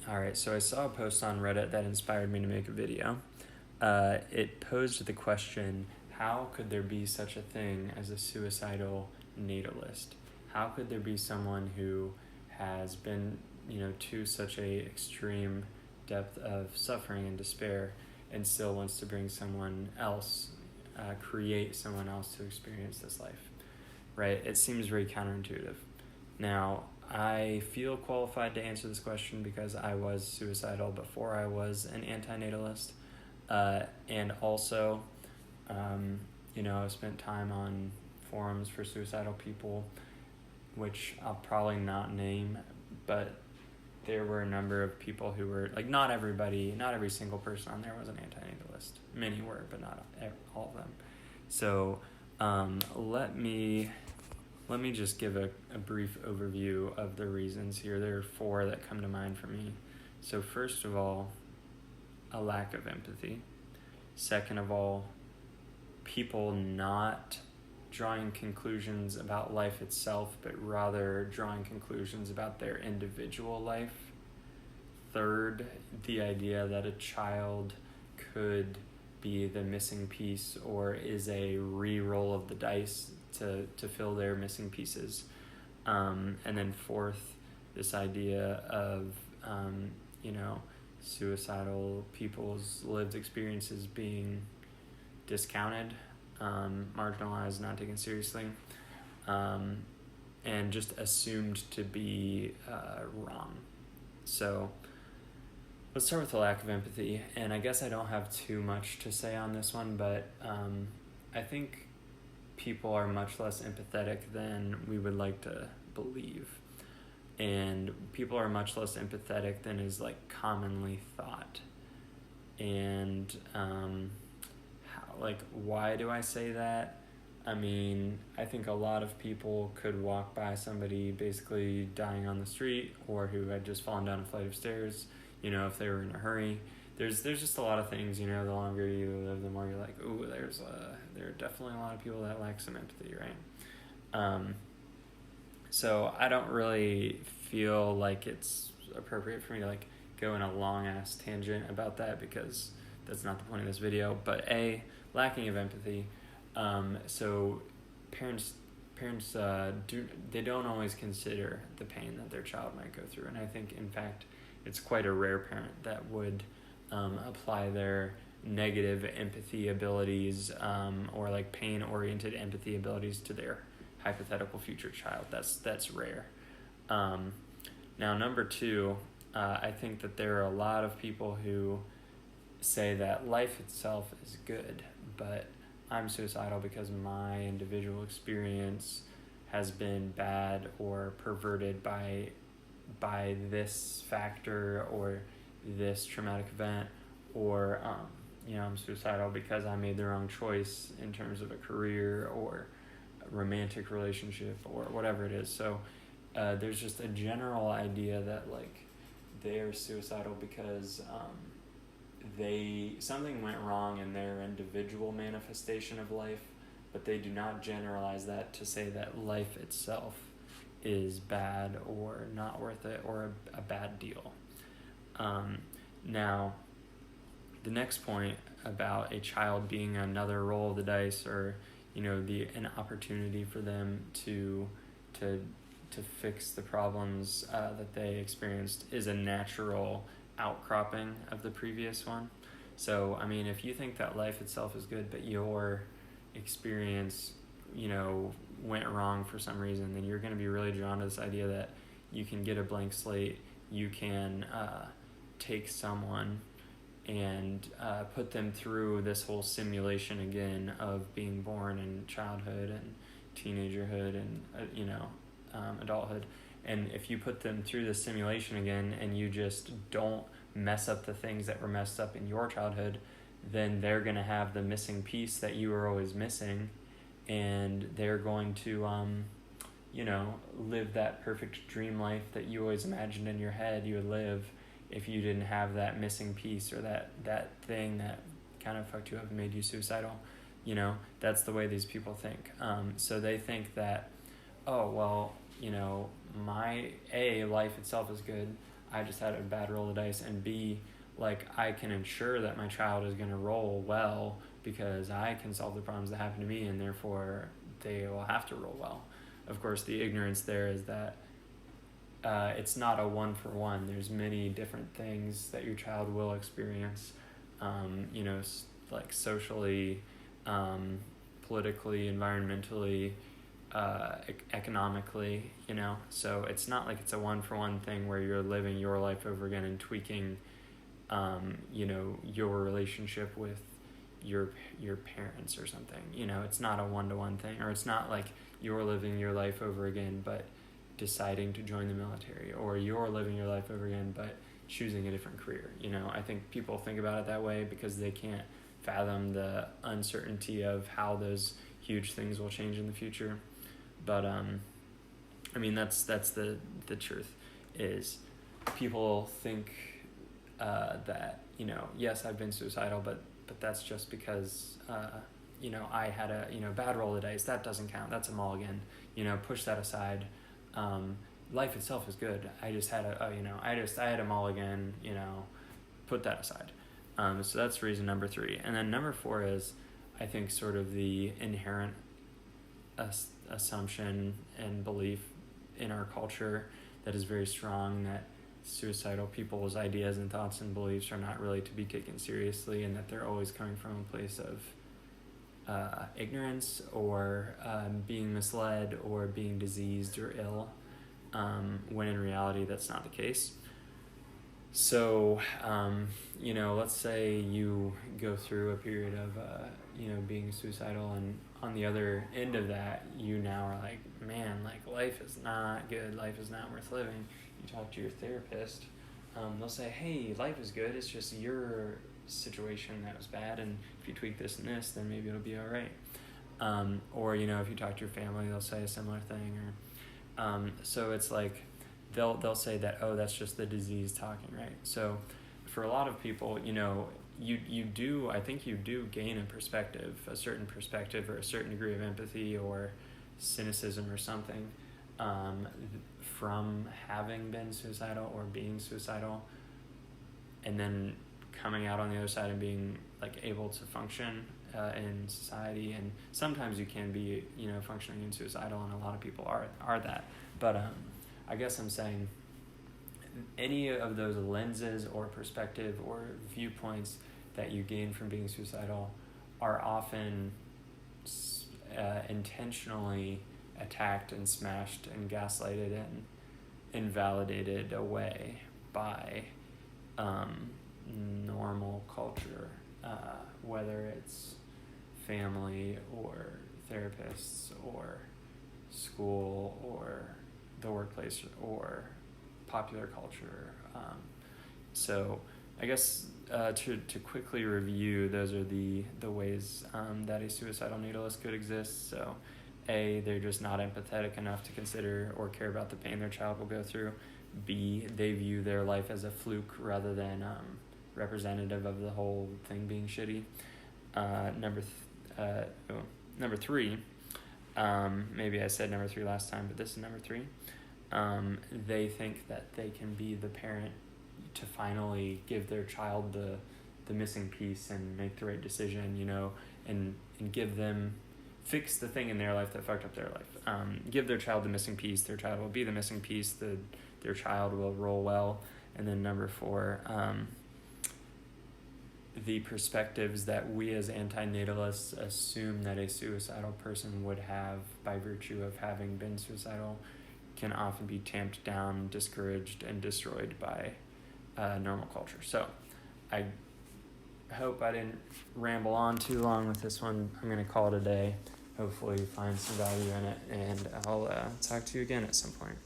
All right, so I saw a post on Reddit that inspired me to make a video. It posed the question, how could there be such a thing as a suicidal natalist? How could there be someone who has been, to such a extreme depth of suffering and despair and still wants to bring someone else, create someone else to experience this life, right? It seems very counterintuitive. Now, I feel qualified to answer this question because I was suicidal before I was an antinatalist. And also, I've spent time on forums for suicidal people, which I'll probably not name, but there were a number of people who were, like, not every single person on there was an antinatalist. Many were, but not all of them. So let me just give a brief overview of the reasons here. There are 4 that come to mind for me. So first of all, a lack of empathy. Second of all, people not drawing conclusions about life itself, but rather drawing conclusions about their individual life. Third, the idea that a child could be the missing piece or is a re-roll of the dice to fill their missing pieces. And then fourth, this idea of, suicidal people's lived experiences being discounted, marginalized, not taken seriously, and just assumed to be wrong. So let's start with the lack of empathy. And I guess I don't have too much to say on this one, but I think people are much less empathetic than we would like to believe. And people are much less empathetic than is commonly thought. And why do I say that? I mean, I think a lot of people could walk by somebody basically dying on the street or who had just fallen down a flight of stairs, if they were in a hurry. There's just a lot of things, the longer you live, the more you're like, ooh, there are definitely a lot of people that lack some empathy, right? So I don't really feel like it's appropriate for me to go in a long ass tangent about that because that's not the point of this video. But lacking of empathy. So parents don't always consider the pain that their child might go through, and I think in fact it's quite a rare parent that would apply their negative empathy abilities or pain-oriented empathy abilities to their hypothetical future child. That's rare. Now, number 2, I think that there are a lot of people who say that life itself is good, but I'm suicidal because my individual experience has been bad or perverted by this factor or this traumatic event, or I'm suicidal because I made the wrong choice in terms of a career or a romantic relationship or whatever it is. So there's just a general idea that they are suicidal because something went wrong in their individual manifestation of life, but they do not generalize that to say that life itself is bad or not worth it or a bad deal. Now, the next point about a child being another roll of the dice, or an opportunity for them to fix the problems that they experienced, is a natural outcropping of the previous one. So, I mean, if you think that life itself is good, but your experience, went wrong for some reason, then you're going to be really drawn to this idea that you can get a blank slate, you can take someone and put them through this whole simulation again of being born in childhood and teenagerhood and adulthood. And if you put them through the simulation again and you just don't mess up the things that were messed up in your childhood, then they're going to have the missing piece that you were always missing, and they're going to live that perfect dream life that you always imagined in your head you would live if you didn't have that missing piece or that thing that kind of fucked you up and made you suicidal. That's the way these people think. So they think that, oh, well, my life itself is good, I just had a bad roll of dice, and B, like, I can ensure that my child is going to roll well because I can solve the problems that happen to me, and therefore they will have to roll well. Of course, the ignorance there is that it's not a one-for-one. There's many different things that your child will experience, like socially, politically, environmentally, economically, so it's not like it's a one-for-one thing where you're living your life over again and tweaking your relationship with your parents or something. It's not a one-to-one thing, or it's not like you're living your life over again but deciding to join the military, or you're living your life over again but choosing a different career. I think people think about it that way because they can't fathom the uncertainty of how those huge things will change in the future. But that's the truth, is people think that yes, I've been suicidal, but that's just because I had a bad roll of the dice. That doesn't count. That's a mulligan. Push that aside. Life itself is good. I just had I had a mulligan. Put that aside. So that's reason number 3. And then number 4 is, I think, sort of the inherent assumption and belief in our culture that is very strong, that suicidal people's ideas and thoughts and beliefs are not really to be taken seriously, and that they're always coming from a place of ignorance, or being misled, or being diseased or ill, when in reality that's not the case. So, let's say you go through a period of, being suicidal, and on the other end of that, you now are like, man, like, life is not good, life is not worth living. You talk to your therapist, they'll say, hey, life is good, it's just your situation that was bad, and if you tweak this and this, then maybe it'll be all right. Or, if you talk to your family, they'll say a similar thing, or so it's like, they'll say that, oh, that's just the disease talking, right? So for a lot of people, you do gain a certain perspective, or a certain degree of empathy or cynicism or something, from having been suicidal or being suicidal, and then coming out on the other side and being like able to function in society. And sometimes you can be functioning and suicidal, and a lot of people are that, but I guess I'm saying any of those lenses or perspective or viewpoints that you gain from being suicidal are often intentionally attacked and smashed and gaslighted and invalidated away by normal culture, whether it's family or therapists or school or the workplace or popular culture. So I guess to quickly review, those are the ways that a suicidal natalist could exist. So A, they're just not empathetic enough to consider or care about the pain their child will go through. B, they view their life as a fluke rather than representative of the whole thing being shitty. Number 3, maybe I said number 3 last time, but this is number 3. They think that they can be the parent to finally give their child the missing piece and make the right decision, and give them, fix the thing in their life that fucked up their life. Give their child the missing piece, their child will be the missing piece, their child will roll well. And then number 4, the perspectives that we as anti-natalists assume that a suicidal person would have by virtue of having been suicidal can often be tamped down, discouraged, and destroyed by normal culture. So I hope I didn't ramble on too long with this one. I'm going to call it a day. Hopefully you find some value in it, and I'll talk to you again at some point.